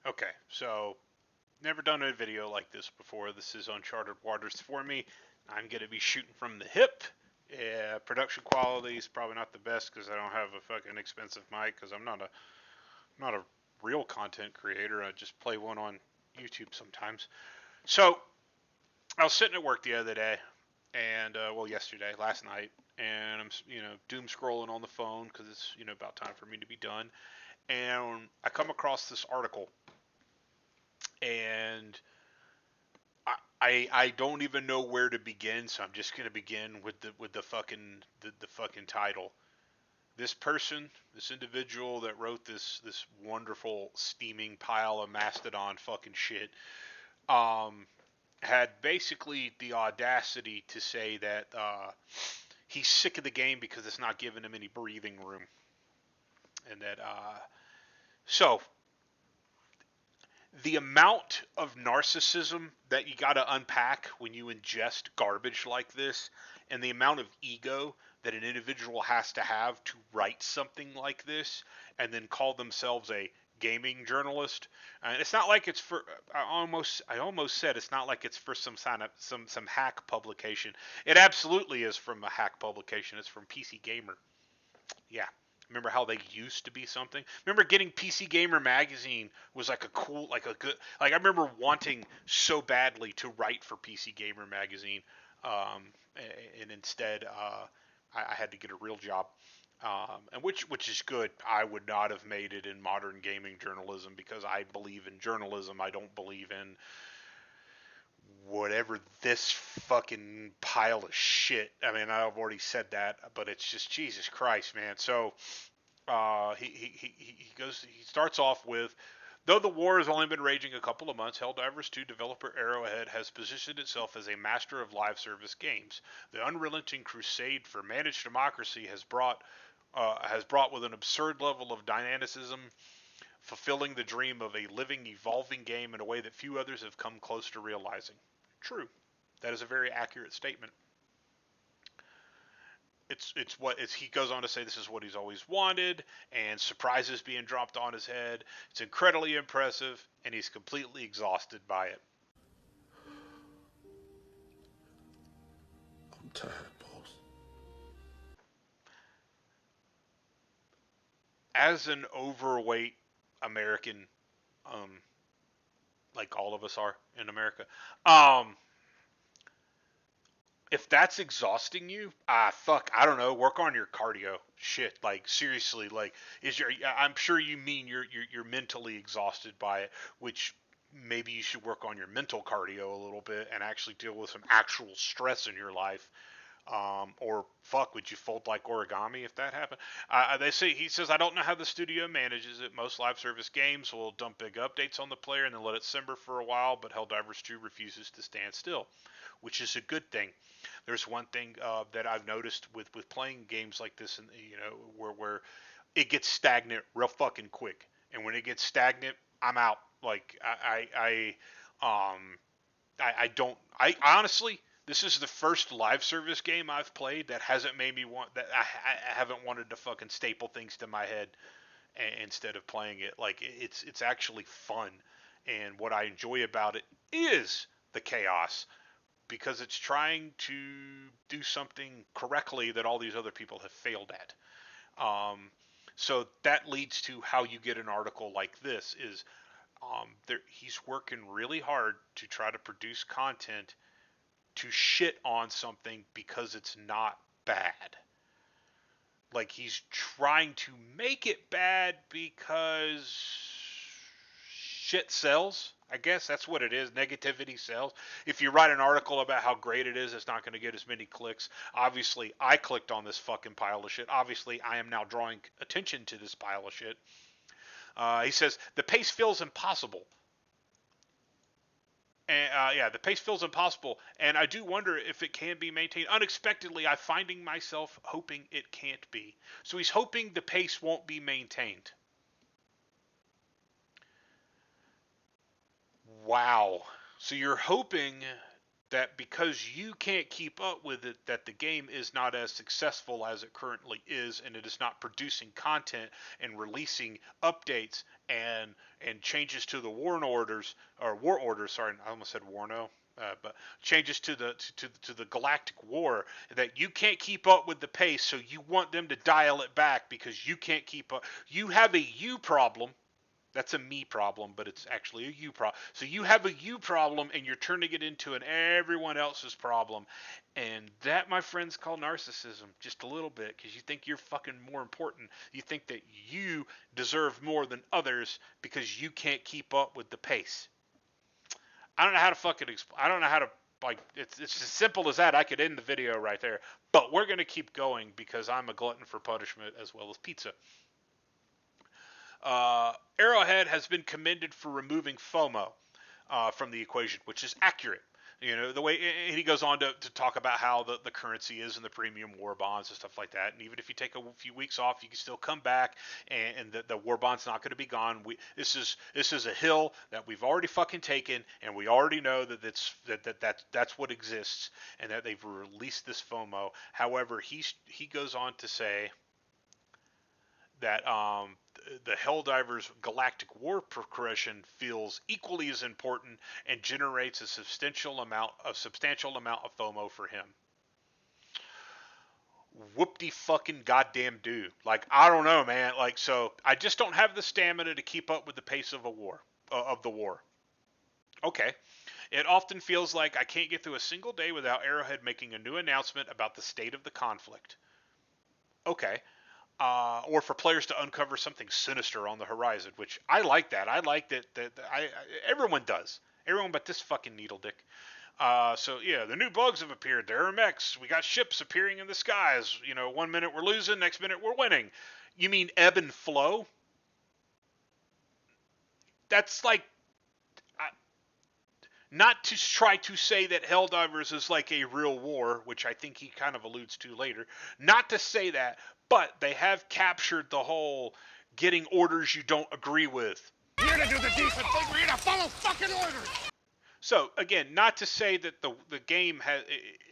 Okay, so never done a video like this before. This is uncharted waters for me. I'm gonna be shooting from the hip. Yeah, production quality is probably not the best because I don't have a fucking expensive mic because I'm not a real content creator. I just play one on YouTube sometimes. So I was sitting at work the other day, and yesterday, last night, and I'm doom scrolling on the phone because it's about time for me to be done, and I come across this article, and I don't even know where to begin, so I'm just gonna begin with the fucking title. This individual that wrote this wonderful steaming pile of mastodon fucking shit, um, had basically the audacity to say that he's sick of the game because it's not giving him any breathing room, and that so the amount of narcissism that you got to unpack when you ingest garbage like this, and the amount of ego that an individual has to have to write something like this and then call themselves a gaming journalist. And it's not like it's for I almost said it's not like it's for some sign of some hack publication. It absolutely is from a hack publication. It's from PC Gamer. Yeah. Remember how they used to be something? Remember getting PC Gamer magazine was like a cool, like a good, like I remember wanting so badly to write for PC Gamer magazine, um, and instead I had to get a real job, and which is good. I would not have made it in modern gaming journalism because I believe in journalism. I don't believe in whatever this fucking pile of shit. I mean, I've already said that, but it's just Jesus Christ, man. So he starts off with, though the war has only been raging a couple of months, Helldivers 2 developer Arrowhead has positioned itself as a master of live service games. The unrelenting crusade for managed democracy has brought with an absurd level of dynamicism, fulfilling the dream of a living, evolving game in a way that few others have come close to realizing. True. That is a very accurate statement. He goes on to say this is what he's always wanted, and surprises being dropped on his head. It's incredibly impressive, and he's completely exhausted by it. I'm tired, boss. As an overweight American, um, like all of us are in America, if that's exhausting you, fuck, I don't know, work on your cardio. Shit, like seriously, like is your I'm sure you mean you're mentally exhausted by it, which maybe you should work on your mental cardio a little bit and actually deal with some actual stress in your life. Or fuck, would you fold like origami if that happened? He says, I don't know how the studio manages it. Most live service games will dump big updates on the player and then let it simmer for a while, but Helldivers 2 refuses to stand still, which is a good thing. There's one thing that I've noticed with playing games like this, and where it gets stagnant real fucking quick, and when it gets stagnant, I'm out. Like I don't. I honestly, this is the first live service game I've played that hasn't made me want that. I haven't wanted to fucking staple things to my head instead of playing it. Like it's actually fun, and what I enjoy about it is the chaos because it's trying to do something correctly that all these other people have failed at. Um, so that leads to how you get an article like this is he's working really hard to try to produce content to shit on something because it's not bad. Like he's trying to make it bad because shit sells. I guess that's what it is. Negativity sells. If you write an article about how great it is, it's not going to get as many clicks. Obviously, I clicked on this fucking pile of shit. Obviously, I am now drawing attention to this pile of shit. He says the pace feels impossible. And yeah, the pace feels impossible, and I do wonder if it can be maintained. Unexpectedly, I'm finding myself hoping it can't be. So he's hoping the pace won't be maintained. Wow. So you're hoping that because you can't keep up with it, that the game is not as successful as it currently is, and it is not producing content and releasing updates and changes to the war orders. Sorry, I almost said Warno. But changes to the galactic war, that you can't keep up with the pace, so you want them to dial it back because you can't keep up. You have a you problem. That's a me problem, but it's actually a you problem. So you have a you problem, and you're turning it into an everyone else's problem. And that, my friends, call narcissism, just a little bit, because you think you're fucking more important. You think that you deserve more than others because you can't keep up with the pace. I don't know how to fucking I don't know how to, like, it's as simple as that. I could end the video right there. But we're going to keep going because I'm a glutton for punishment as well as pizza. Arrowhead has been commended for removing FOMO from the equation, which is accurate. You know, the way, and he goes on to talk about how the currency is in the premium war bonds and stuff like that. And even if you take a few weeks off, you can still come back, and the war bond's not going to be gone. This is a hill that we've already fucking taken, and we already know that's what exists, and that they've released this FOMO. However, he goes on to say that the Helldivers galactic war progression feels equally as important and generates a substantial amount of FOMO for him. Whoop-de fucking goddamn do. Like, I don't know, man. Like, so I just don't have the stamina to keep up with the pace of the war. Okay. It often feels like I can't get through a single day without Arrowhead making a new announcement about the state of the conflict. Okay. Or for players to uncover something sinister on the horizon, which I like that. I like that everyone does. Everyone but this fucking needle dick. So yeah, the new bugs have appeared. There are mechs. We got ships appearing in the skies. You know, 1 minute we're losing, next minute we're winning. You mean ebb and flow? That's like, not to try to say that Helldivers is like a real war, which I think he kind of alludes to later. Not to say that, but they have captured the whole getting orders you don't agree with. We're here to do the decent thing. We're here to follow fucking orders. So again, not to say that the game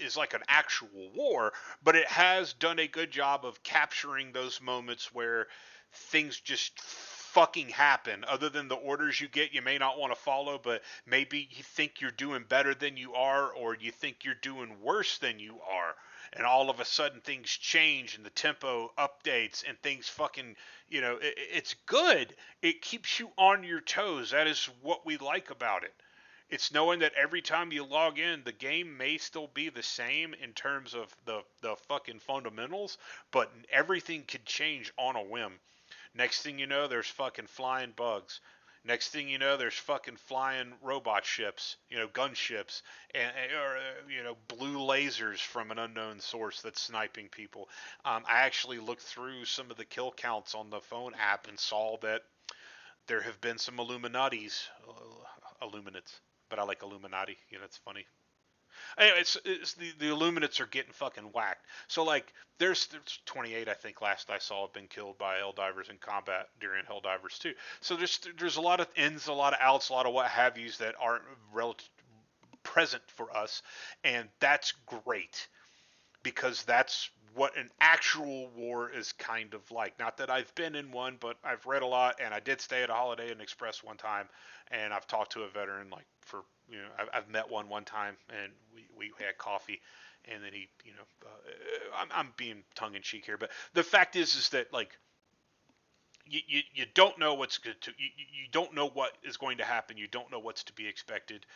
is like an actual war, but it has done a good job of capturing those moments where things just fucking happen. Other than the orders you get, you may not want to follow, but maybe you think you're doing better than you are, or you think you're doing worse than you are. And all of a sudden things change and the tempo updates and things fucking, you know, it's good. It keeps you on your toes. That is what we like about it. It's knowing that every time you log in, the game may still be the same in terms of the fucking fundamentals, but everything could change on a whim. Next thing you know, there's fucking flying bugs. Next thing you know, there's fucking flying robot ships, you know, gunships, or you know, blue lasers from an unknown source that's sniping people. I actually looked through some of the kill counts on the phone app and saw that there have been some Illuminates, but I like Illuminati. You know, it's funny. Anyway, it's the Illuminates are getting fucking whacked. So like, there's 28, I think, last I saw have been killed by Helldivers in combat during Helldivers 2. So there's a lot of ins, a lot of outs, a lot of what have yous that aren't present for us, and that's great because that's what an actual war is kind of like. Not that I've been in one, but I've read a lot, and I did stay at a Holiday Inn Express one time, and I've talked to a veteran, like, for, you know, I've met one time, and we had coffee, and then he, you know, I'm being tongue-in-cheek here, but the fact is that, like, you don't know what's good to, you don't know what is going to happen, you don't know what's to be expected.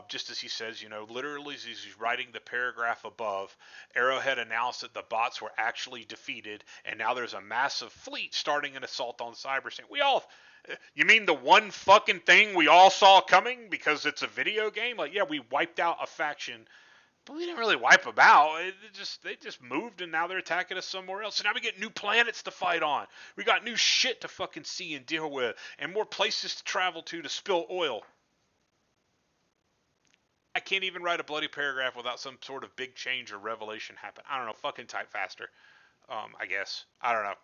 Just as he says, you know, literally as he's writing the paragraph above, Arrowhead announced that the bots were actually defeated, and now there's a massive fleet starting an assault on Cybersyn. You mean the one fucking thing we all saw coming because it's a video game? Like, yeah, we wiped out a faction, but we didn't really wipe them out. They just moved, and now they're attacking us somewhere else. So now we get new planets to fight on. We got new shit to fucking see and deal with, and more places to travel to spill oil. I can't even write a bloody paragraph without some sort of big change or revelation happen. I don't know. Fucking type faster. I guess. I don't know.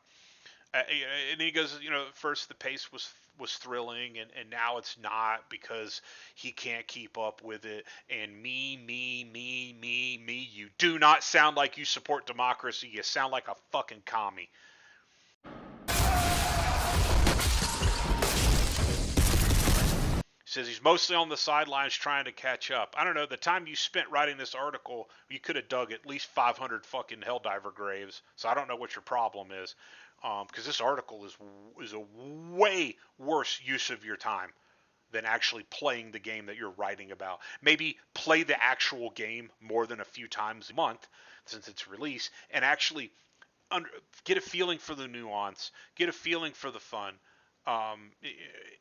And he goes, you know, first the pace was was thrilling, and now it's not because he can't keep up with it. And me. You do not sound like you support democracy. You sound like a fucking commie. Says he's mostly on the sidelines trying to catch up. I don't know. The time you spent writing this article, you could have dug at least 500 fucking Helldiver graves. So I don't know what your problem is, because this article is a way worse use of your time than actually playing the game that you're writing about. Maybe play the actual game more than a few times a month since its release, and actually get a feeling for the nuance, get a feeling for the fun.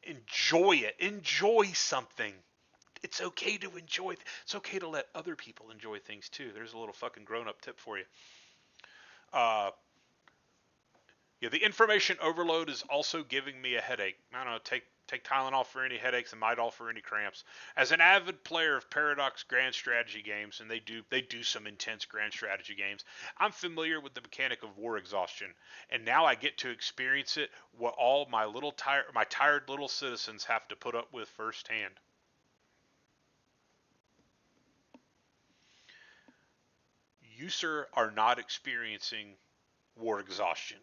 Enjoy it. Enjoy something. It's okay to enjoy. It's okay to let other people enjoy things too. There's a little fucking grown-up tip for you. Yeah, the information overload is also giving me a headache. I don't know. Take Tylenol for any headaches and Midol for any cramps. As an avid player of Paradox grand strategy games, and they do some intense grand strategy games, I'm familiar with the mechanic of war exhaustion, and now I get to experience it. What all my tired little citizens have to put up with firsthand. You, sir, are not experiencing war exhaustion.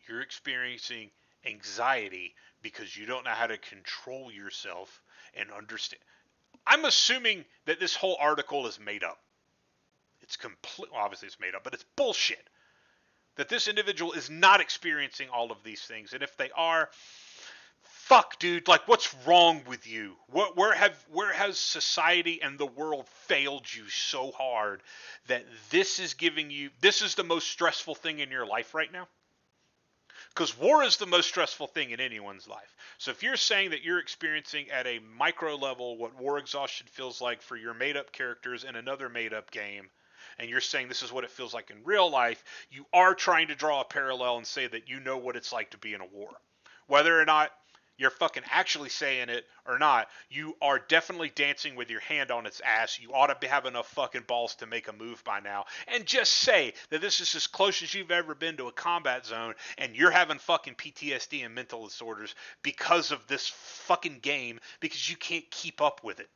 You're experiencing anxiety because you don't know how to control yourself and understand. I'm assuming that this whole article is made up. It's obviously it's made up, but it's bullshit. That this individual is not experiencing all of these things, and if they are, fuck, dude, like, what's wrong with you? Where has society and the world failed you so hard that this is the most stressful thing in your life right now? Because war is the most stressful thing in anyone's life. So if you're saying that you're experiencing at a micro level what war exhaustion feels like for your made-up characters in another made-up game, and you're saying this is what it feels like in real life, you are trying to draw a parallel and say that you know what it's like to be in a war. Whether or not you're fucking actually saying it or not, you are definitely dancing with your hand on its ass. You ought to have enough fucking balls to make a move by now. And just say that this is as close as you've ever been to a combat zone, and you're having fucking PTSD and mental disorders because of this fucking game, because you can't keep up with it.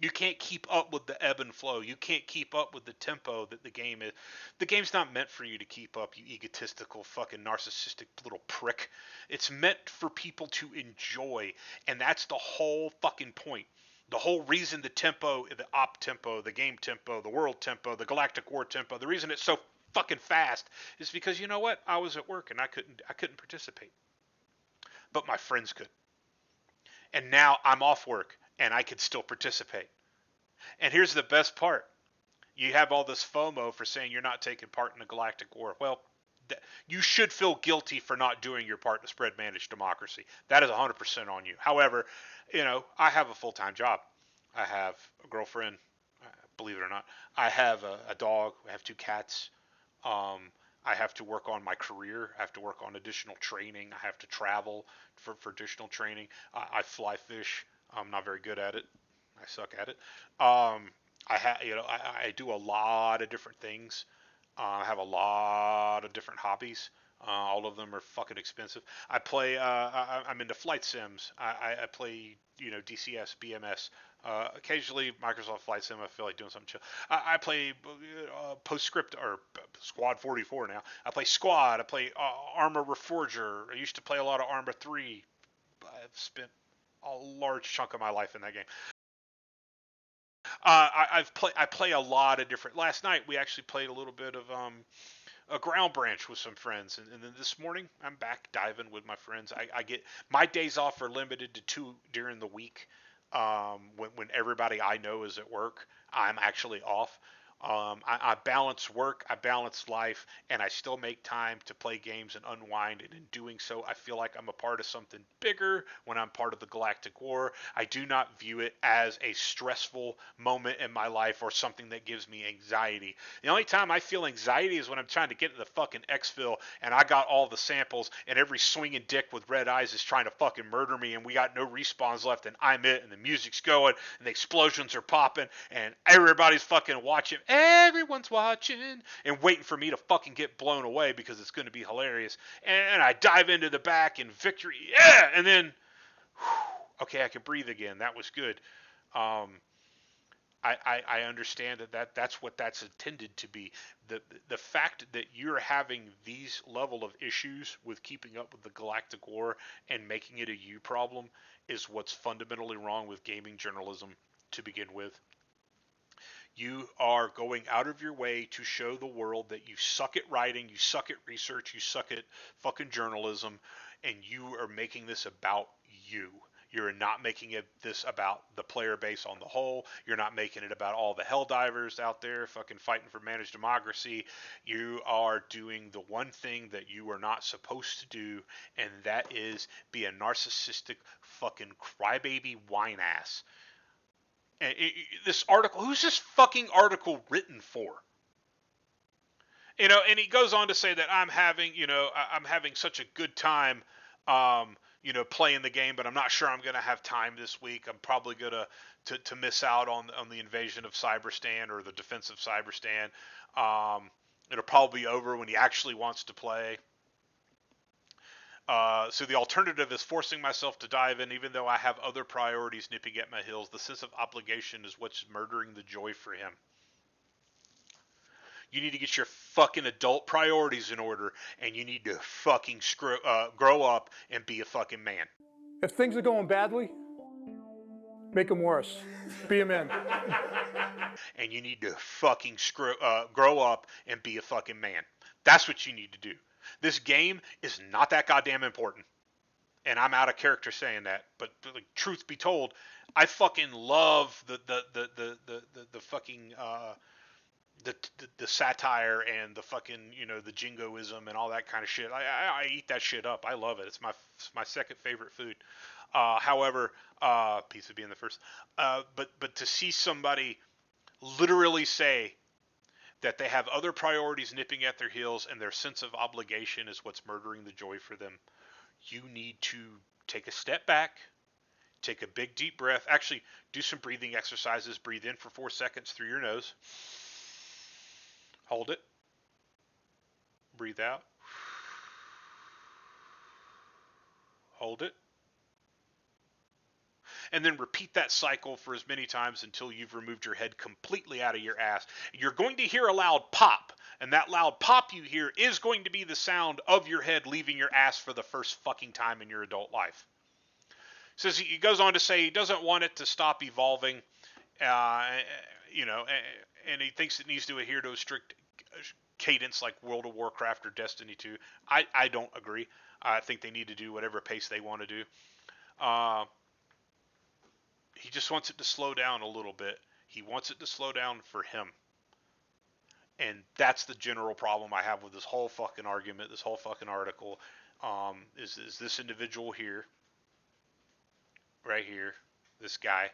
You can't keep up with the ebb and flow. You can't keep up with the tempo that the game is. The game's not meant for you to keep up, you egotistical fucking narcissistic little prick. It's meant for people to enjoy, and that's the whole fucking point. The whole reason the tempo, the op tempo, the game tempo, the world tempo, the galactic war tempo, the reason it's so fucking fast is because, you know what? I was at work and I couldn't participate. But my friends could. And now I'm off work and I could still participate. And here's the best part. You have all this FOMO for saying you're not taking part in the galactic war. Well, you should feel guilty for not doing your part to spread managed democracy. That is 100% on you. However, I have a full-time job. I have a girlfriend, believe it or not. I have a dog. I have 2 cats. I have to work on my career. I have to work on additional training. I have to travel for additional training. I fly fish. I'm not very good at it. I suck at it. I do a lot of different things. I have a lot of different hobbies. All of them are fucking expensive. I'm into flight sims. I play, DCS, BMS. Occasionally Microsoft Flight Sim. I feel like doing something chill. I play Postscript or Squad 44 now. I play Squad. I play Arma Reforger. I used to play a lot of Arma 3. I've spent a large chunk of my life in that game. I play a lot of different. Last night we actually played a little bit of a Ground Branch with some friends, and then this morning I'm back diving with my friends. I get my days off are limited to 2 during the week. When everybody I know is at work, I'm actually off. I balance work, I balance life, and I still make time to play games and unwind. And in doing so, I feel like I'm a part of something bigger when I'm part of the Galactic War. I do not view it as a stressful moment in my life or something that gives me anxiety. The only time I feel anxiety is when I'm trying to get to the fucking exfil and I got all the samples and every swinging dick with red eyes is trying to fucking murder me and we got no respawns left and I'm it and the music's going and the explosions are popping and everybody's fucking watching. everyone's watching, and waiting for me to fucking get blown away because it's going to be hilarious. And I dive into the back and victory, yeah, and then, okay, I can breathe again. That was good. Um, I understand that's what that's intended to be. The fact that you're having these level of issues with keeping up with the galactic war and making it a you problem is what's fundamentally wrong with gaming journalism to begin with. You are going out of your way to show the world that you suck at writing, you suck at research, you suck at fucking journalism, and you are making this about you. You're not making this about the player base on the whole. You're not making it about all the Helldivers out there fucking fighting for managed democracy. You are doing the one thing that you are not supposed to do, and that is be a narcissistic fucking crybaby whine ass. And this article, who's this fucking article written for? And he goes on to say that I'm having such a good time, playing the game, but I'm not sure I'm going to have time this week. I'm probably going to miss out on the invasion of Cyberstan or the defense of Cyberstan. It'll probably be over when he actually wants to play. So the alternative is forcing myself to dive in, even though I have other priorities nipping at my heels. The sense of obligation is what's murdering the joy for him. You need to get your fucking adult priorities in order, and you need to fucking grow up and be a fucking man. If things are going badly, make them worse. Be a man. And you need to fucking grow up and be a fucking man. That's what you need to do. This game is not that goddamn important. And I'm out of character saying that, but like, truth be told, I fucking love the fucking the satire and the fucking the jingoism and all that kind of shit. I eat that shit up. I love it. It's my second favorite food. However, pizza being the first. But to see somebody literally say that they have other priorities nipping at their heels and their sense of obligation is what's murdering the joy for them, you need to take a step back, take a big deep breath. Actually, do some breathing exercises. Breathe in for 4 seconds through your nose. Hold it. Breathe out. Hold it. And then repeat that cycle for as many times until you've removed your head completely out of your ass. You're going to hear a loud pop, and that loud pop you hear is going to be the sound of your head leaving your ass for the first fucking time in your adult life. He goes on to say he doesn't want it to stop evolving, and he thinks it needs to adhere to a strict cadence like World of Warcraft or Destiny 2. I don't agree. I think they need to do whatever pace they want to do. He just wants it to slow down a little bit. He wants it to slow down for him. And that's the general problem I have with this whole fucking argument, this whole fucking article. Is this individual here, right here, this guy.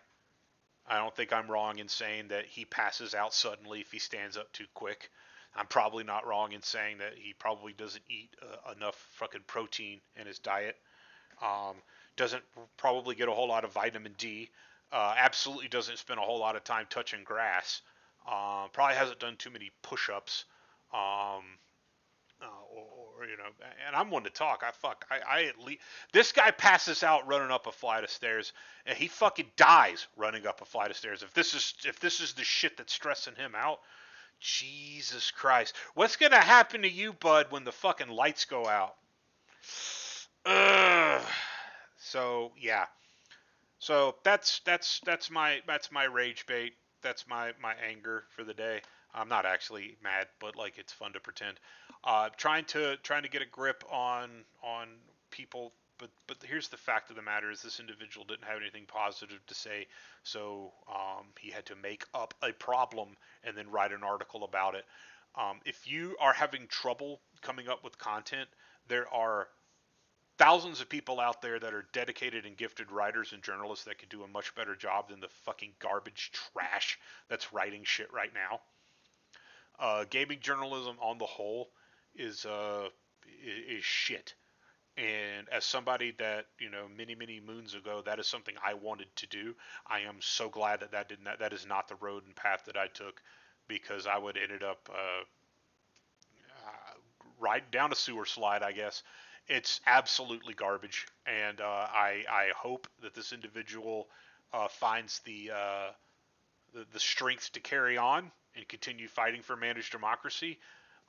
I don't think I'm wrong in saying that he passes out suddenly if he stands up too quick. I'm probably not wrong in saying that he probably doesn't eat enough fucking protein in his diet. Doesn't probably get a whole lot of vitamin D. Absolutely doesn't spend a whole lot of time touching grass. Probably hasn't done too many push-ups. And I'm one to talk. I at least, this guy passes out running up a flight of stairs, and he fucking dies running up a flight of stairs. If this is the shit that's stressing him out, Jesus Christ, what's gonna happen to you, bud, when the fucking lights go out? Ugh. So yeah. So that's my rage bait. That's my anger for the day. I'm not actually mad, but like it's fun to pretend. Trying to get a grip on people, but here's the fact of the matter: is this individual didn't have anything positive to say, so he had to make up a problem and then write an article about it. If you are having trouble coming up with content, there are thousands of people out there that are dedicated and gifted writers and journalists that could do a much better job than the fucking garbage trash that's writing shit right now. Gaming journalism on the whole is shit. And as somebody that, many moons ago, that is something I wanted to do. I am so glad that is not the road and path that I took. because I would ended up right down a sewer slide, I guess. It's absolutely garbage, and I hope that this individual finds the strength to carry on and continue fighting for managed democracy.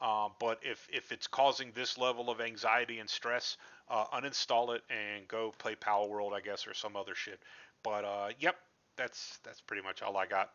But if it's causing this level of anxiety and stress, uninstall it and go play Power World, I guess, or some other shit. But yep, that's pretty much all I got.